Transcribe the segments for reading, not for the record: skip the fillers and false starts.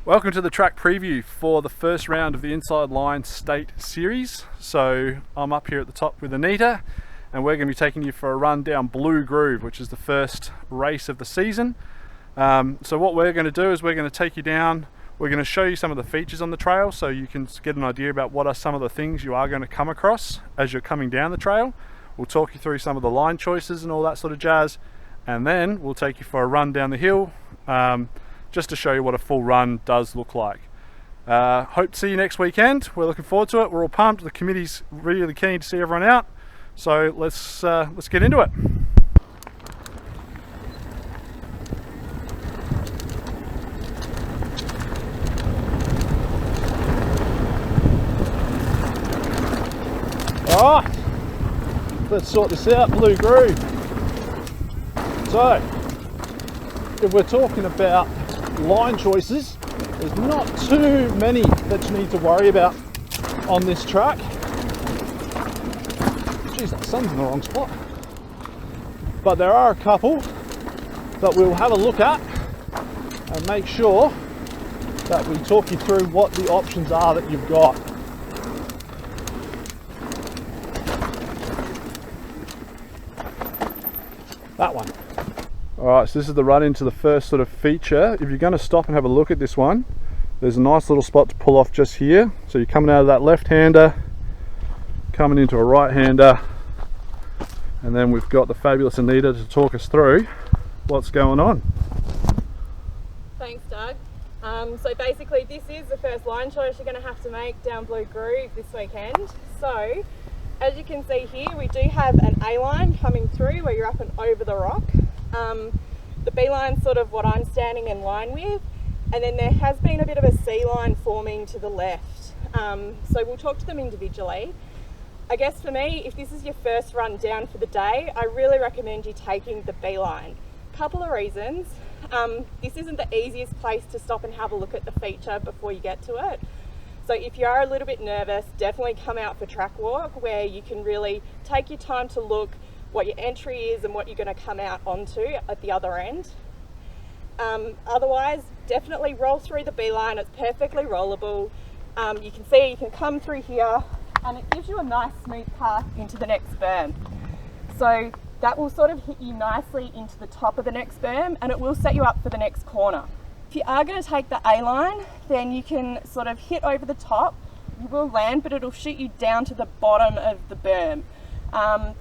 Welcome to the track preview for the first round of the Inside Line State Series. So I'm up here at the top with Anita and we're going to be taking you for a run down Blue Groove, which is the first race of the season. So what we're going to do is we're going to take you down, we're going to show you some of the features on the trail so you can get an idea about what are some of the things you are going to come across as you're coming down the trail. We'll talk you through some of the line choices and all that sort of jazz, and then we'll take you for a run down the hill just to show you what a full run does look like. Hope to see you next weekend. We're looking forward to it. We're all pumped. The committee's really keen to see everyone out. So let's get into it. All right, let's sort this out. Blue Groove. So, if we're talking about line choices, there's not too many that you need to worry about on this track. Geez, that sun's in the wrong spot. But there are a couple that we'll have a look at and make sure that we talk you through what the options are that you've got. That one. Alright, so this is the run into the first sort of feature. If you're going to stop and have a look at this one, there's a nice little spot to pull off just here. So you're coming out of that left-hander, coming into a right-hander, and then we've got the fabulous Anita to talk us through what's going on. Thanks, Doug. So basically this is the first line choice you're going to have to make down Blue Groove this weekend. So as you can see here, we do have an A line coming through where you're up and over the rock. The B line's sort of what I'm standing in line with, and then there has been a bit of a C line forming to the left. So we'll talk to them individually. I guess for me, if this is your first run down for the day, I really recommend you taking the B line. Couple of reasons. This isn't the easiest place to stop and have a look at the feature before you get to it. So if you are a little bit nervous, definitely come out for track walk where you can really take your time to look what your entry is and what you're going to come out onto at the other end. Otherwise, definitely roll through the B line. It's perfectly rollable. You can see you can come through here and it gives you a nice smooth path into the next berm. So that will sort of hit you nicely into the top of the next berm and it will set you up for the next corner. If you are going to take the A line, then you can sort of hit over the top. You will land, but it'll shoot you down to the bottom of the berm.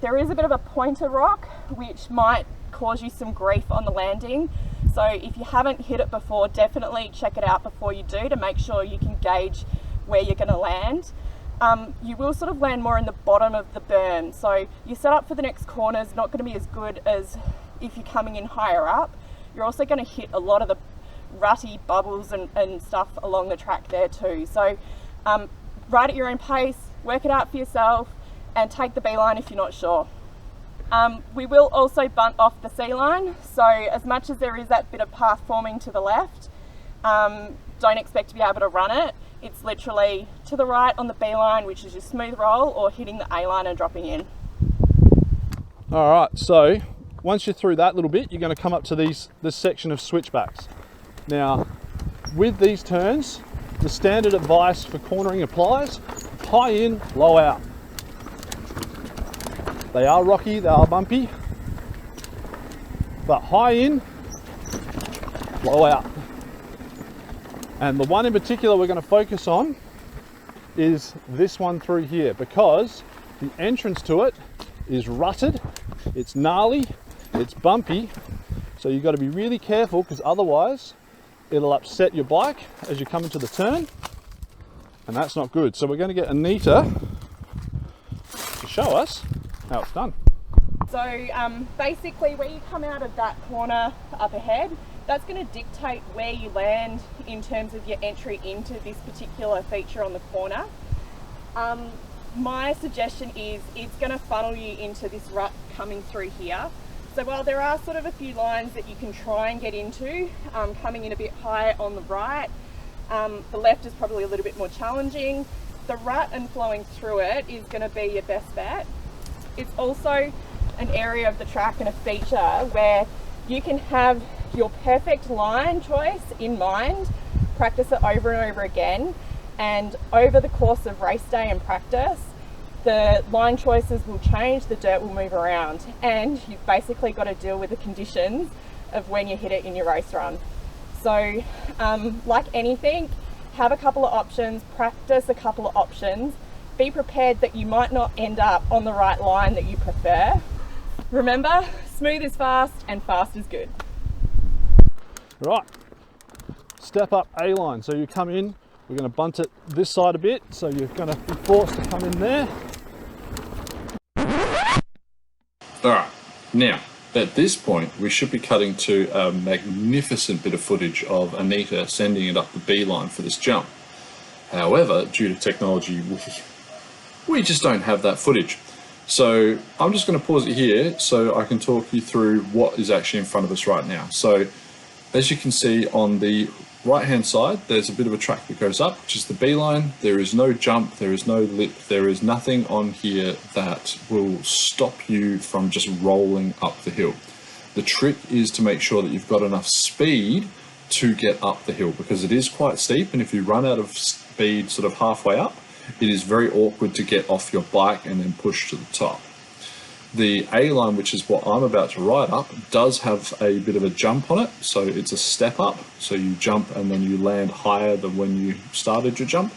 There is a bit of a pointer rock which might cause you some grief on the landing, so if you haven't hit it before, definitely check it out before you do to make sure you can gauge where you're going to land. You will sort of land more in the bottom of the berm, so your setup for the next corner is not going to be as good as if you're coming in higher up. You're also going to hit a lot of the rutty bubbles and stuff along the track there too. So ride at your own pace, work it out for yourself, and take the B line if you're not sure. We will also bunt off the C line, so as much as there is that bit of path forming to the left, don't expect to be able to run it. It's literally to the right on the B line, which is your smooth roll, or hitting the A line and dropping in. Alright, so once you're through that little bit, you're going to come up to this section of switchbacks. Now, with these turns, the standard advice for cornering applies: high in, low out. They are rocky, they are bumpy, but high in, low out. And the one in particular we're going to focus on is this one through here, because the entrance to it is rutted, it's gnarly, it's bumpy, so you've got to be really careful because otherwise it'll upset your bike as you come into the turn, and that's not good. So we're going to get Anita to show us how it's done. So basically where you come out of that corner up ahead, that's going to dictate where you land in terms of your entry into this particular feature on the corner. My suggestion is it's going to funnel you into this rut coming through here. So while there are sort of a few lines that you can try and get into, coming in a bit higher on the right, the left is probably a little bit more challenging. The rut and flowing through it is going to be your best bet. It's also an area of the track and a feature where you can have your perfect line choice in mind, practice it over and over again, and over the course of race day and practice, the line choices will change, the dirt will move around, and you've basically got to deal with the conditions of when you hit it in your race run. So like anything, have a couple of options, practice a couple of options, be prepared that you might not end up on the right line that you prefer. Remember, smooth is fast and fast is good. Right, step up A line. So you come in, we're going to bunt it this side a bit, so you're going to be forced to come in there. Alright, now at this point we should be cutting to a magnificent bit of footage of Anita sending it up the B line for this jump. However, due to technology, we just don't have that footage. So I'm just going to pause it here so I can talk you through what is actually in front of us right now. So as you can see on the right hand side, there's a bit of a track that goes up, which is the B line. There is no jump, there is no lip, there is nothing on here that will stop you from just rolling up the hill. The trick is to make sure that you've got enough speed to get up the hill, because it is quite steep, and if you run out of speed sort of halfway up, it is very awkward to get off your bike and then push to the top. The A line, which is what I'm about to ride up, does have a bit of a jump on it, so it's a step up, so you jump and then you land higher than when you started your jump.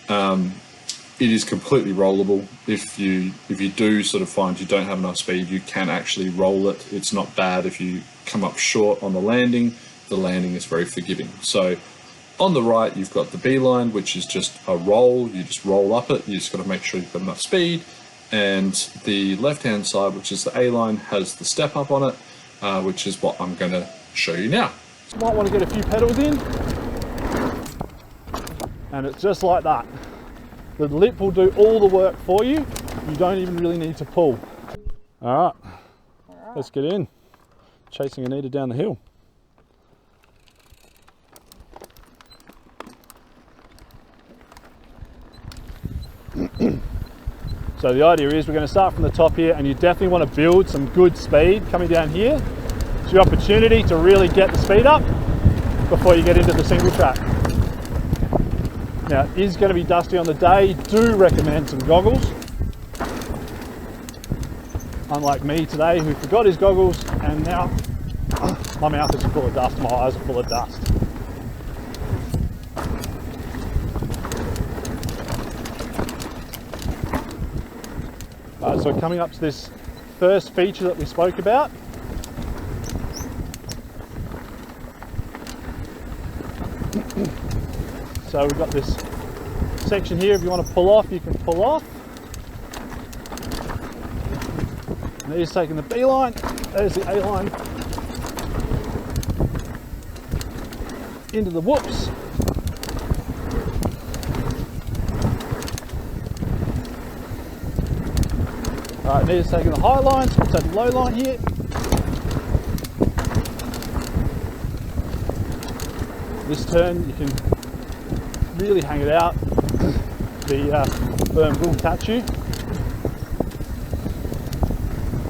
It is completely rollable. If you do sort of find you don't have enough speed, you can actually roll it. It's not bad. If you come up short on the landing is very forgiving. So on the right, you've got the B line, which is just a roll. You just roll up it. You just got to make sure you've got enough speed. And the left-hand side, which is the A line, has the step up on it, which is what I'm going to show you now. You might want to get a few pedals in, and it's just like that. The lip will do all the work for you. You don't even really need to pull. All right, let's get in. Chasing Anita down the hill. So the idea is we're going to start from the top here, and you definitely want to build some good speed coming down here. It's your opportunity to really get the speed up before you get into the single track. Now, it is going to be dusty on the day. Do recommend some goggles. Unlike me today, who forgot his goggles, and now my mouth is full of dust, my eyes are full of dust. So coming up to this first feature that we spoke about. So we've got this section here. If you want to pull off, you can pull off. And he's taking the B line. There's the A line. Into the whoops. Alright, Nita's taking the high line, so we'll take the low line here. This turn you can really hang it out. The berm will catch you.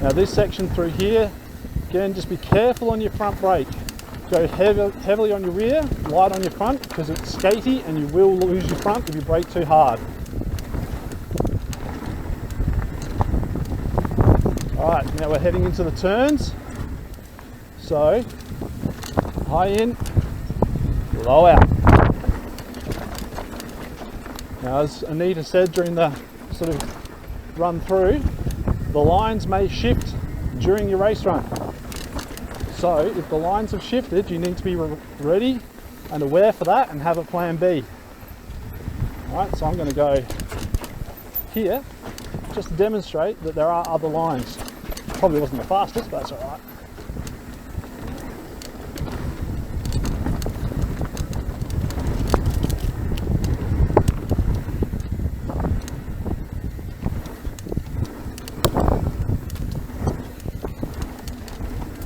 Now this section through here, again, just be careful on your front brake. Go heavily on your rear, light on your front, because it's skatey and you will lose your front if you brake too hard. Alright, now we're heading into the turns. So, high in, low out. Now as Anita said during the sort of run through, the lines may shift during your race run. So if the lines have shifted, you need to be ready and aware for that and have a plan B. Alright, so I'm going to go here just to demonstrate that there are other lines. Probably wasn't the fastest, but that's alright.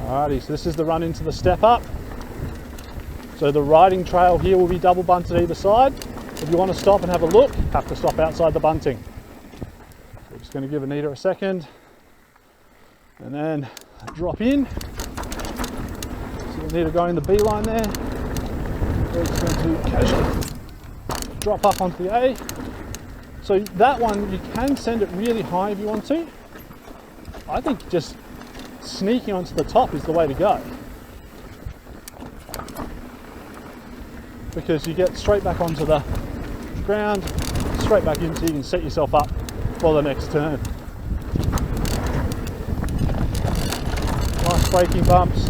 Alrighty, so this is the run into the step up. So the riding trail here will be double bunted either side. If you want to stop and have a look, have to stop outside the bunting. So we're just going to give Anita a second and then drop in. So Anita going the B line there. we're just going to casually drop up onto the A. So that one, you can send it really high if you want to. I think just sneaking onto the top is the way to go, because you get straight back onto the ground, straight back in, so you can set yourself up for the next turn. Nice braking bumps.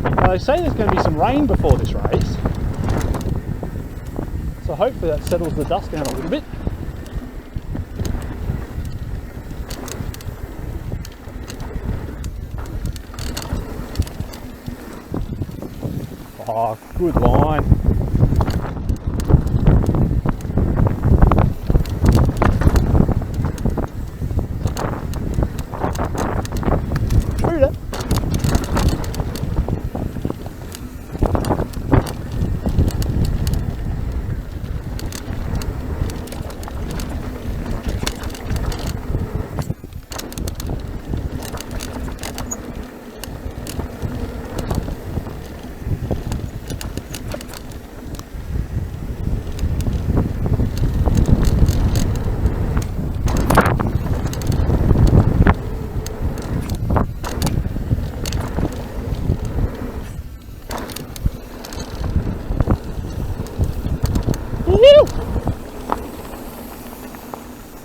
Now they say there's going to be some rain before this race, so hopefully that settles the dust down a little bit. Oh, good line. Through that.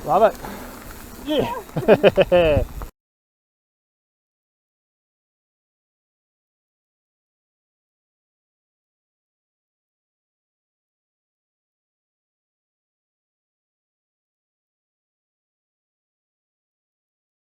Love it. Yeah.